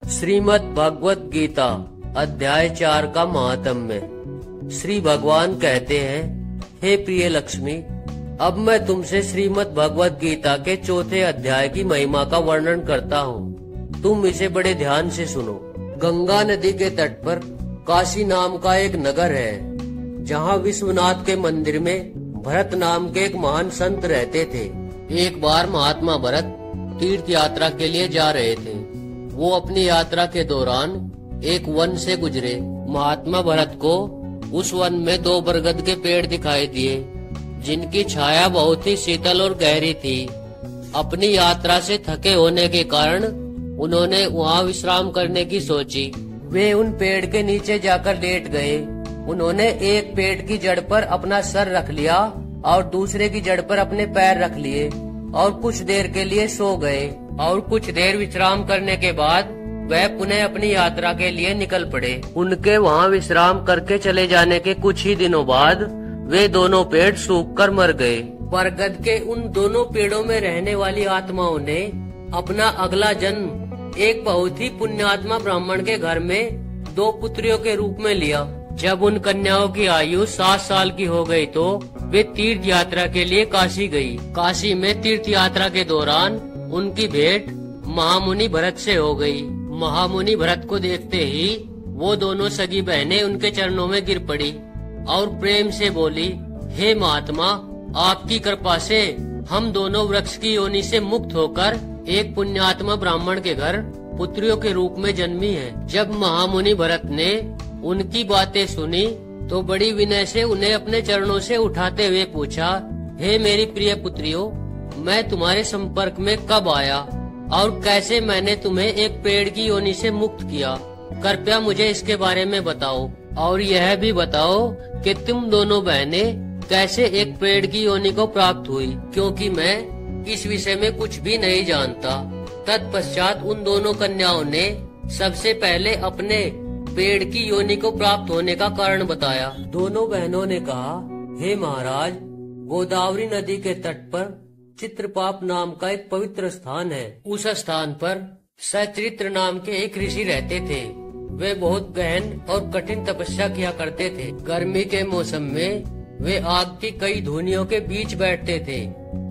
श्रीमद् भगवत गीता अध्याय 4 का महात्म्य। श्री भगवान कहते हैं, हे प्रिय लक्ष्मी, अब मैं तुमसे श्रीमद् भगवत गीता के 4थे अध्याय की महिमा का वर्णन करता हूँ। तुम इसे बड़े ध्यान से सुनो। गंगा नदी के तट पर काशी नाम का एक नगर है, जहाँ विश्वनाथ के मंदिर में भरत नाम के एक महान संत रहते थे। एक बार महात्मा भरत तीर्थ यात्रा के लिए जा रहे थे। वो अपनी यात्रा के दौरान एक वन से गुजरे। महात्मा भरत को उस वन में 2 बरगद के पेड़ दिखाई दिए, जिनकी छाया बहुत ही शीतल और गहरी थी। अपनी यात्रा से थके होने के कारण उन्होंने वहाँ विश्राम करने की सोची। वे उन पेड़ के नीचे जाकर लेट गए। उन्होंने एक पेड़ की जड़ पर अपना सर रख लिया और दूसरे की जड़ पर अपने पैर रख लिए और कुछ देर के लिए सो गए। और कुछ देर विश्राम करने के बाद वह पुनः अपनी यात्रा के लिए निकल पड़े। उनके वहाँ विश्राम करके चले जाने के कुछ ही दिनों बाद वे दोनों पेड़ सूखकर मर गए। बरगद के उन दोनों पेड़ों में रहने वाली आत्माओं ने अपना अगला जन्म एक बहुत ही पुण्यात्मा ब्राह्मण के घर में 2 पुत्रियों के रूप में लिया। जब उन कन्याओं की आयु 7 साल की हो गई तो वे तीर्थ यात्रा के लिए काशी गई। काशी में तीर्थ यात्रा के दौरान उनकी भेंट महामुनि भरत से हो गई। महामुनि भरत को देखते ही वो दोनों सगी बहनें उनके चरणों में गिर पड़ी और प्रेम से बोली, हे महात्मा, आपकी कृपा से हम दोनों वृक्ष की योनि से मुक्त होकर एक पुण्यात्मा ब्राह्मण के घर पुत्रियों के रूप में जन्मी है। जब महामुनि भरत ने उनकी बातें सुनी तो बड़ी विनय से उन्हें अपने चरणों से उठाते हुए पूछा, हे मेरी प्रिय पुत्रियों, मैं तुम्हारे संपर्क में कब आया और कैसे मैंने तुम्हें एक पेड़ की योनि से मुक्त किया? कृपया मुझे इसके बारे में बताओ और यह भी बताओ कि तुम दोनों बहनें कैसे एक पेड़ की योनि को प्राप्त हुई, क्योंकि मैं इस विषय में कुछ भी नहीं जानता। तत्पश्चात उन दोनों कन्याओं ने सबसे पहले अपने पेड़ की योनि को प्राप्त होने का कारण बताया। दोनों बहनों ने कहा, हे महाराज, गोदावरी नदी के तट पर चित्रपाप नाम का एक पवित्र स्थान है। उस स्थान पर सचरित्र नाम के एक ऋषि रहते थे। वे बहुत गहन और कठिन तपस्या किया करते थे। गर्मी के मौसम में वे आग की कई धुनियों के बीच बैठते थे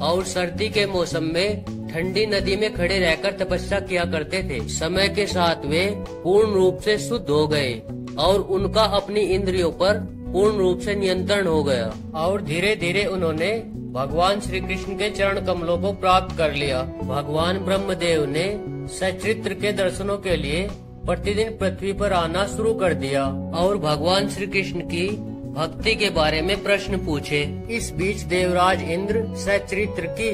और सर्दी के मौसम में ठंडी नदी में खड़े रहकर तपस्या किया करते थे। समय के साथ वे पूर्ण रूप से शुद्ध हो गए और उनका अपनी इंद्रियों पर पूर्ण रूप से नियंत्रण हो गया और धीरे धीरे उन्होंने भगवान श्री कृष्ण के चरण कमलों को प्राप्त कर लिया। भगवान ब्रह्मदेव ने सचरित्र के दर्शनों के लिए प्रतिदिन पृथ्वी पर आना शुरू कर दिया और भगवान श्री कृष्ण की भक्ति के बारे में प्रश्न पूछे। इस बीच देवराज इंद्र सचरित्र की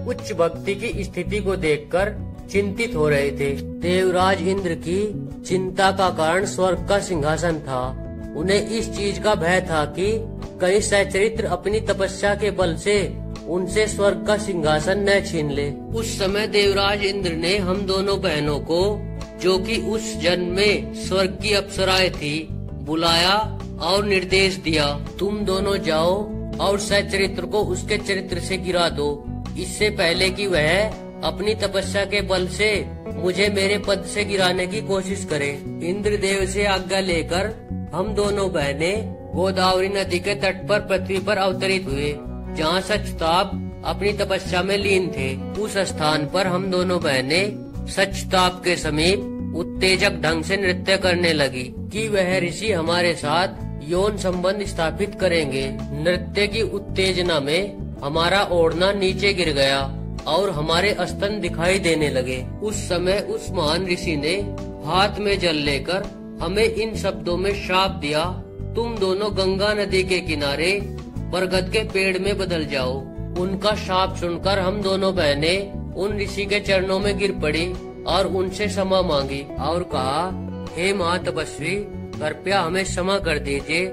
उच्च भक्ति की स्थिति को देखकर चिंतित हो रहे थे। देवराज इंद्र की चिंता का कारण स्वर्ग का सिंहासन था। उन्हें इस चीज का भय था कि कहीं सचरित्र अपनी तपस्या के बल से उनसे स्वर्ग का सिंहासन न छीन ले। उस समय देवराज इंद्र ने हम दोनों बहनों को, जो कि उस जन्म में स्वर्ग की अप्सराएं थी, बुलाया और निर्देश दिया, तुम दोनों जाओ और सचरित्र को उसके चरित्र से गिरा दो, इससे पहले कि वह अपनी तपस्या के बल से मुझे मेरे पद से गिराने की कोशिश करे। इंद्रदेव से आज्ञा लेकर हम दोनों बहनें गोदावरी नदी के तट पर पृथ्वी पर अवतरित हुए, जहाँ सचताप अपनी तपस्या में लीन थे। उस स्थान पर हम दोनों बहनें सचताप के समीप उत्तेजक ढंग से नृत्य करने लगी कि वह ऋषि हमारे साथ यौन संबंध स्थापित करेंगे। नृत्य की उत्तेजना में हमारा ओढ़ना नीचे गिर गया और हमारे स्तन दिखाई देने लगे। उस समय उस महान ऋषि ने हाथ में जल लेकर हमें इन शब्दों में श्राप दिया, तुम दोनों गंगा नदी के किनारे बरगद के पेड़ में बदल जाओ। उनका शाप सुनकर हम दोनों बहनें उन ऋषि के चरणों में गिर पड़ी और उनसे क्षमा मांगी और कहा, हे महातपस्वी, कृपया हमें क्षमा कर दीजिए।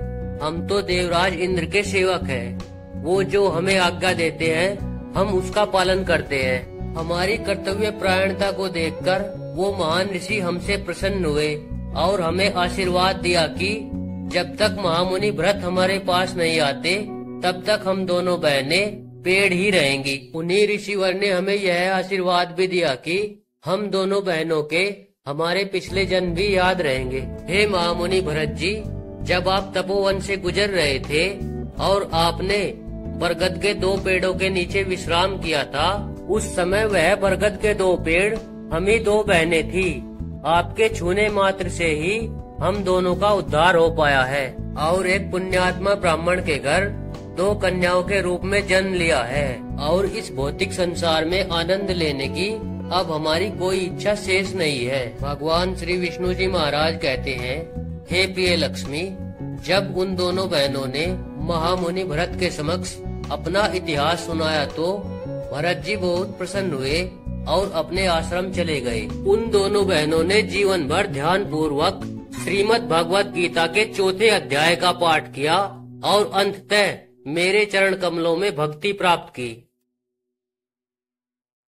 हम तो देवराज इंद्र के सेवक हैं। वो जो हमें आज्ञा देते हैं हम उसका पालन करते हैं। हमारी कर्तव्य परायणता को देखकर वो महान ऋषि हमसे प्रसन्न हुए और हमें आशीर्वाद दिया कि जब तक महामुनि भरत हमारे पास नहीं आते तब तक हम दोनों बहनें पेड़ ही रहेंगी। उन्हीं ऋषिवर ने हमें यह आशीर्वाद भी दिया कि हम दोनों बहनों के हमारे पिछले जन्म भी याद रहेंगे। हे महामुनि भरत जी, जब आप तपोवन से गुजर रहे थे और आपने बरगद के 2 पेड़ों के नीचे विश्राम किया था, उस समय वह बरगद के 2 पेड़ हम ही 2 बहनें थी। आपके छूने मात्र से ही हम दोनों का उद्धार हो पाया है और एक पुण्यात्मा ब्राह्मण के घर 2 कन्याओं के रूप में जन्म लिया है और इस भौतिक संसार में आनंद लेने की अब हमारी कोई इच्छा शेष नहीं है। भगवान श्री विष्णु जी महाराज कहते हैं, हे प्रिय लक्ष्मी, जब उन दोनों बहनों ने महामुनि भरत के समक्ष अपना इतिहास सुनाया तो भरत जी बहुत प्रसन्न हुए और अपने आश्रम चले गए। उन दोनों बहनों ने जीवन भर ध्यान पूर्वक श्रीमद् भगवत गीता के 4थे अध्याय का पाठ किया और अंततः मेरे चरण कमलों में भक्ति प्राप्त की।